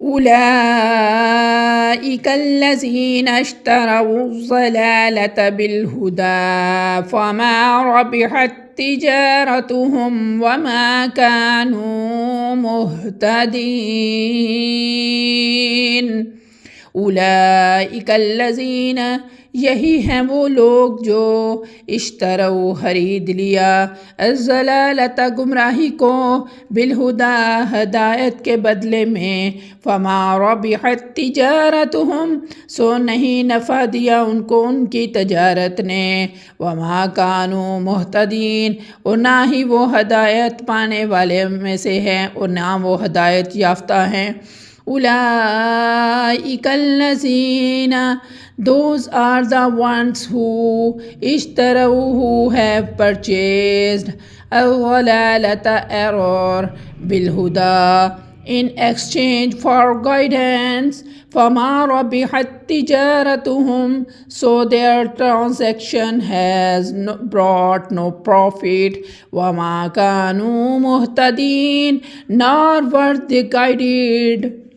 أولئك الذين اشتروا الضلالة بالهدى فما ربحت تجارتهم وما كانوا مهتدين اولئک الذین، یہی ہیں وہ لوگ جو اشتروا خرید لیا الضلالۃ گمراہی کو بالہدی ہدایت کے بدلے میں فما ربحت تجارتہم سو نہیں نفع دیا ان کو ان کی تجارت نے وما کانوا مہتدین اور نہ ہی وہ ہدایت پانے والے میں سے ہیں اور نہ وہ ہدایت یافتہ ہیں أولئك الذين, those are the ones who اشتروا, who have purchased الضلالة error بالهدى in exchange for guidance فما ربحت تجارتهم so their transaction has brought no profit وما كانوا مهتدين nor were they guided